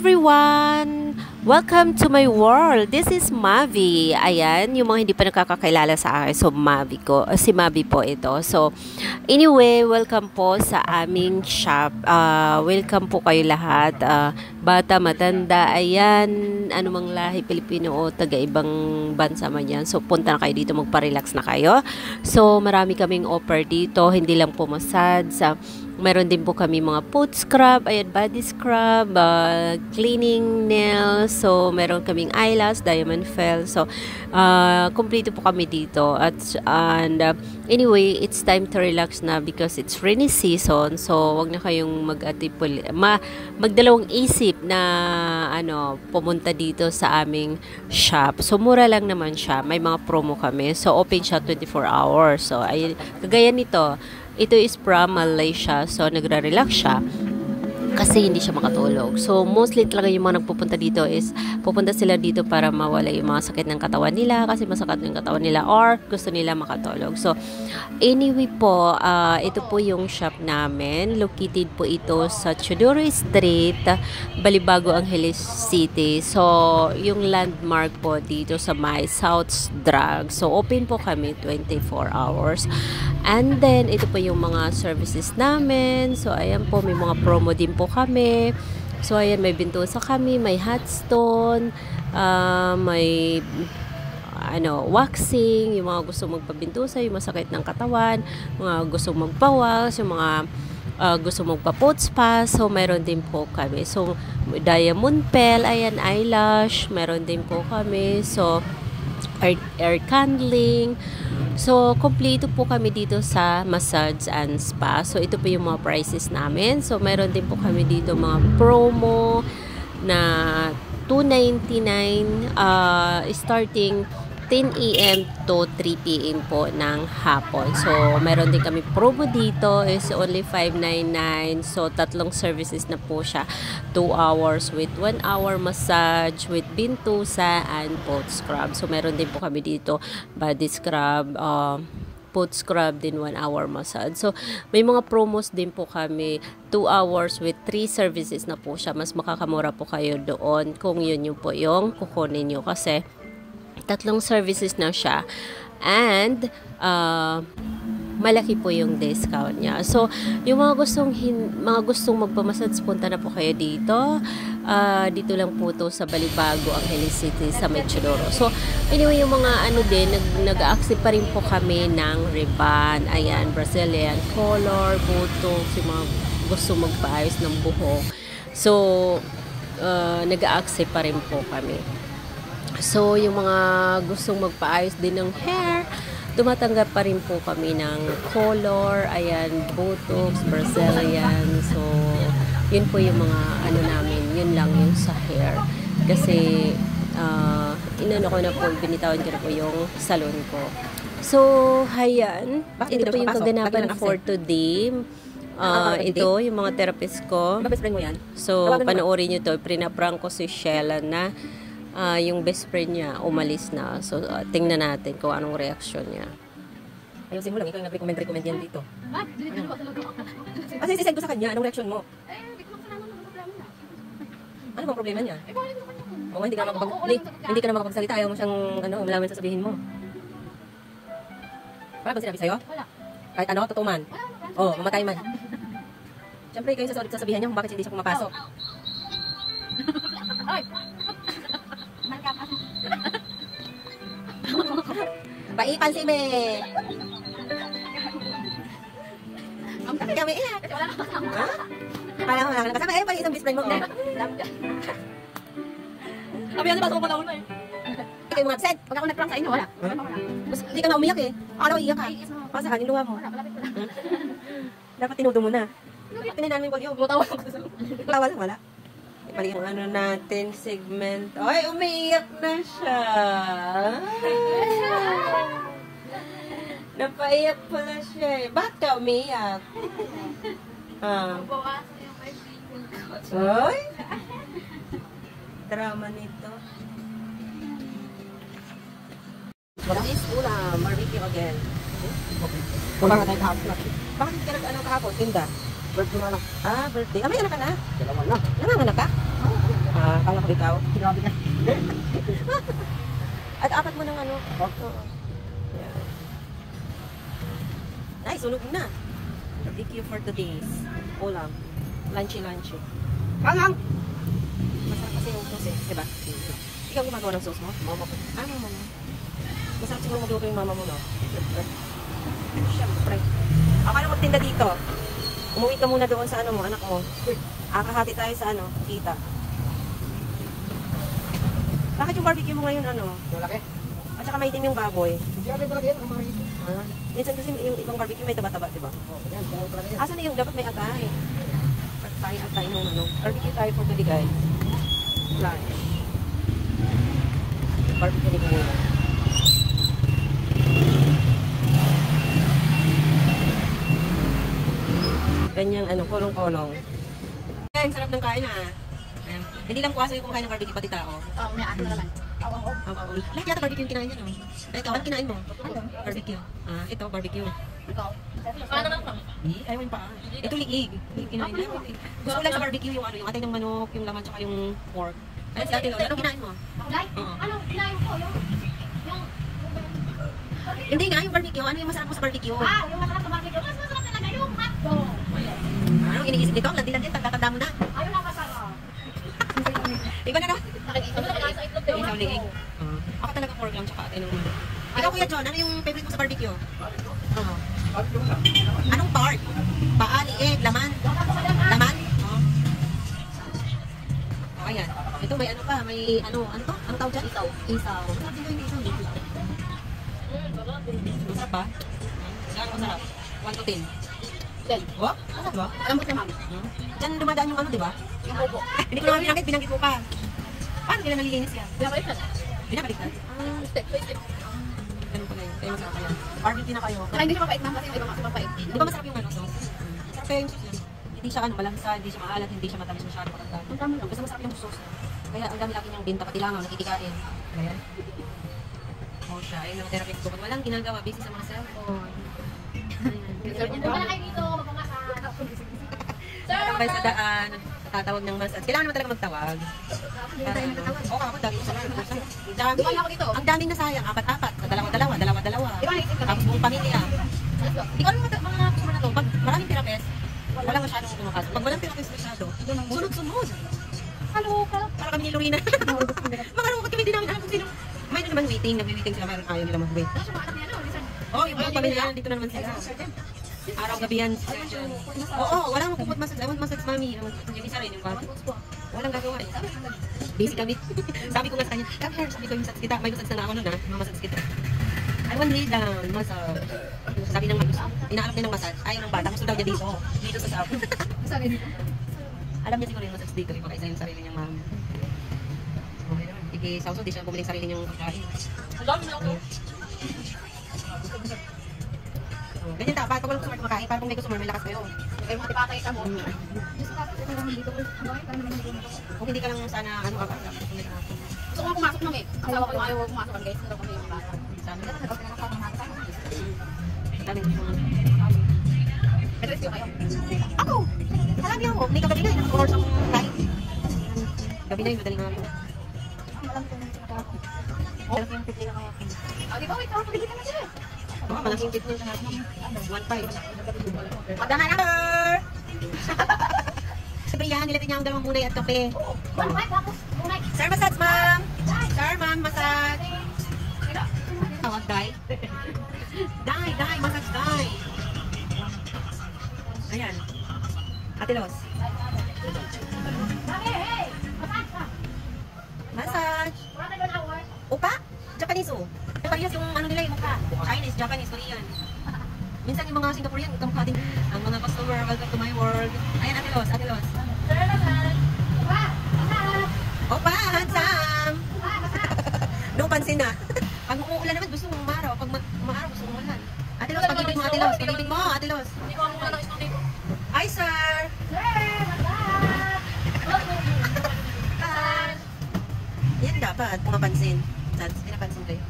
everyone! Welcome to my world. This is Mavi. Ayan, yung mga hindi pa nakakakilala sa akin. So, si Mavi po ito. So, anyway, welcome po sa aming shop. Welcome po kayo lahat. Bata, matanda, ayan, anumang lahi, Pilipino o taga-ibang bansa man yan. So, punta na kayo dito, magpa-relax na kayo. So, marami kaming offer dito. Hindi lang po massage. Meron din po kami mga foot scrub, ayan, body scrub, cleaning nails. So, meron kaming eyelash, diamond fill. So, kompleto po kami dito. Anyway, it's time to relax na because it's rainy season. So, wag na kayong magdalawang isip na pumunta dito sa aming shop. So, mura lang naman siya. May mga promo kami. So, open siya 24 hours. So, ayun, kagaya nito. Ito is from Malaysia. So, nagre-relax siya kasi hindi siya makatulog. So, mostly talaga yung mga nagpupunta dito is pupunta sila dito para mawala yung mga sakit ng katawan nila kasi masakit yung katawan nila or gusto nila makatulog. So, anyway po, ito po yung shop namin. Located po ito sa Chuduri Street, Balibago, Angeles City. So, yung landmark po dito sa my South Drug. So, open po kami 24 hours. And then, ito po yung mga services namin. So, ayan po, may mga promo din po kami. So, ayan, may bintusa kami, may hot stone, may waxing, yung mga gusto magpabintusa, yung masakit ng katawan, mga gusto magpawas, yung mga gusto magpa-pot spa. So, meron din po kami. So, diamond pel, ayan, eyelash, meron din po kami. So, air candling. So, kompleto po kami dito sa massage and spa. So, ito po yung mga prices namin. So, meron din po kami dito mga promo na $299 starting 10 AM to 3 PM po ng hapon. So, meron din kami promo dito is only $599. So, tatlong services na po siya. 2 hours with 1 hour massage with bintusa and foot scrub. So, meron din po kami dito body scrub, foot scrub din 1 hour massage. So, may mga promos din po kami 2 hours with 3 services na po siya. Mas makakamura po kayo doon kung yun yung po yung kukunin nyo kasi tatlong services na siya and malaki po yung discount niya. So, yung mga gustong magpamassage, punta na po kayo dito. Dito lang po to sa Balibago, Angeles City, sa Metrodoro. So, anyway, yung mga nag-a-accept pa rin po kami ng ribbon, ayan, Brazilian color, botox, yung mga gusto magpaayos ng buhok. So, nag-a-accept pa rin po kami. So, yung mga gustong magpaayos din ng hair, tumatanggap pa rin po kami ng color, ayan, botox, Brazilian. So, yun po yung mga namin, yun lang yung sa hair. Kasi, binitawan ko na po yung salon ko. So, hayan, ito po yung kaganapan for today. Ito, yung mga therapist ko. So, panoorin nyo to. Pinaprank ko si Shella na yung best friend niya umalis na. So, tingnan natin kung anong reaksyon niya. Ayusin mo lang, ikaw yung nag-recommend yan dito. Kasi sisend ko sa kanya, anong reaksyon mo? Ano bang problema niya? Hindi ka na makapagsalita, ayaw mo siyang malaman sasabihin mo. Wala bang sinabi sa'yo? Wala. Kahit totoo man? Mamatay man. Siyempre, kayo sasabihan niya kung bakit hindi siya pumapasok. Paipan si Me. Kami iyak. Parang wala ka na kasama. Pag isang best friend mo. Sabi yan, pasok ko pala una eh. Hindi kayo mga absent. Pag ako nag-prank sa inyo, wala. Hindi ka na umiyak eh. Akala ko iyak ka. Para sa kanin luha mo. Dapat tinudo mo na. Pinanan mo yung bagyo. Matawa ko sa salon. Wala. Pali yung natin segment. Ay, umiiyak na siya. Napaiyak pala siya eh. Bakit ka umiiyak? Ay? Drama nito. This ulam, barbecue again. Wala ka tayo kahapon. Bakit ka nag-kahapon? Tinda? Birthday na lang. Birthday. May anak ka na? Nanganganak ka? ako ikaw. Grabe ka. At apat mo ng ano. Oo. Yan. Ay, sunog na. Thank you for today's ulam. Lunchy. Hangang! Masarap kasi yung sauce eh. Diba? Ikaw gumagawa ng sauce mo? Mama ko. Mama. Masarap siguro magluto yung mama mo, no? Siyempre. Ako na magtinda dito. Umuwi ka muna doon sa ano mo, anak mo. Kakahati tayo sa ano, kita. Bakit yung barbecue mo ngayon ano? Malaki. At saka maitim yung baboy. Hindi kami pala yan. Ang mga ito. Minsan kasi yung ibang barbecue may taba-taba, diba? Oh, yan. Kaya pala yan. Asan na yung dapat may atay? Atay nung ano. Barbecue tayo for today, guys. Lunch. Barbecue ni Kumula. Ganyang ano, kolong-kolong. Ay, ang sarap ng kain ha. Ayan. Hindi lang kuwaso yung kumakain ng barbecue, pati tao. Oo, may ato na naman. Oo. Lahat yata barbecue yung kinain niya, no? Ay, ikaw, ano kinain mo? Barbecue. Ah, ito, barbecue. Ikaw. Paano naman pa? Ayaw pa. Ito liig. Kinain niya. Gusto ko lang sa barbecue yung ano, yung atay ng manok, yung laman, tsaka yung pork. Ayun si Ate Lola, anong kinain mo? Oo. Ano, kinain ko yung... Hindi nga, yung barbecue. Ano yung masarap mo sa barbecue? Yung masarap sa barbecue. Mas masarap talaga yung hotdog. Anong iniisip nito? Ang landi-landi, tanda mo na. Ayun ang masarap. Iba na naman. Nakikita mo na kaya sa itlog. Isaw liig. Ako talaga pork lang, tsaka atay ng manok. Ikaw, Kuya John, ano yung favorite mo sa barbecue? Oo. Anong part? Paa, liig, laman? Laman? Oo. Oh, ayan. Ito may ano pa, may ano to? Anong tawag dyan? Isaw. Ano din yung isaw? Masarap ba? Saan masarap? 1 to 10. What? Masarap ba? Lambot naman. Diyan dumadaan yung ano, di ba? Yung bubo. Hindi ko naman binanggit mo pa. Paano nila nalilinis yan? Pinabalik na. Binabaliktad? Step by step. Ganun pala yun. Kaya masarap kaya. Barbecue na kayo. Saka hindi siya mapait ma'am kasi yung iba mapait. Di ba masarap yung ano sauce? Masarap kaya yung sauce yan. Hindi siya ano, malansa, hindi siya maalat, hindi siya matamis masyado patagdan. Ang dami lang. Basta masarap yung sauce. Kaya ang dami laki niyang binta, pati langaw, nakikikain. Ayan. Oh siya, ayun ang therapy ko. Pag walang ginagawa, busy sa mga cellphone. Punta na kayo dito, magpamasan. Sir, kayo sa daan, tatawag ng massage. Kailangan naman talaga magtawag. Hindi tayo nagtatawag. Oo, ako dami ko sa mga. Di ba ako dito? Ang daming nasayang, apat-apat, dalawa-dalawa. Di ba naisip ka? Tapos buong pamilya. Let's go. Ikaw naman mga customer na to, pag maraming therapist, wala masyadong kumakaso. Pag walang therapist masyado, sunod-sunod. Hello, hello. Para kami ni Lorena. Mga robot kami, di namin alam kung sino. May naman waiting, nagwi-waiting sila, mayroon ayaw nila mag-wait. Ano siya mga anak niya, no? Listen. Oh, yung mga pamilya, dito na naman sila. Araw-gabi yan. Oo, wala akong puput massage. I want massage, mami. Yung isa rin, yung bata. Walang gagawa eh. Busy kami. Sabi ko nga sa kanya, come here, sabi ko yung massage kita. May massage na ako nun massage kita. I want lay down, massage. Sabi ng gusto, inaalap niya ng massage. Ayaw ng bata, gusto daw niya dito. Dito sa sap. Sabi dito. Alam niya siguro yung massage dito, yung makaisa yung sarili niyang mami. Okay naman. Iki-sauso, di siya bumili sarili niyang pagkain. Ang dami na ako. Ganyan dapat, pag walang customer kumakain, para kung may customer, may lakas kayo. Kaya mga tipakay ka mo. Diyos ko, ito lang dito. Ang gawin, parang naman dito. Kung hindi ka lang sana, ano ka, Gusto ko nga pumasok nung eh. Asawa ko yung ayaw pumasok guys. Pero kami yung bata. sabi ka, Ito na parang mata. daming customer. Ito is kayo. Ako! Alam niyo ako, hindi ka gabi na, ilang oras ang live. Gabi na yung madaling araw. Ang malam ko nang sinaka ako. Malaki yung tip nila kaya. Di ba, wait, parang pagiging ka na siya. Oo, malaki yung tip nila sa 1.5. Magdana na! Siyempre yan, nilapit niya ang dalawang munay at kape. One five, tapos, unay. Sir, massage, ma'am! Sir, ma'am, massage! Tawag, Dai. Dai, massage, Dai. Ayan. Ate Los. Hey, massage ka. Massage. Wala na doon hour. Opa? Japanese, oh. Parehas yung ano nila, yung mukha. Chinese, Japanese, Korean. Minsan yung mga Singaporean, kamukha din. Ang mga customer, welcome to my world. Ayan, Ate Los, Ate Los. Sir, massage. Opa, massage. Opa, handsome! Opa, massage. No pansin na. Pag umuulan naman, gusto mong umaraw. Pag umaraw, gusto mong umulan. Ate Los, pag-ibig mo, Ate Los. Pag-ibig mo, Ate Los. Hindi ko ang muna ng dito. Hi, sir! Sir, massage. Yan dapat, pumapansin. Pinapansin kayo.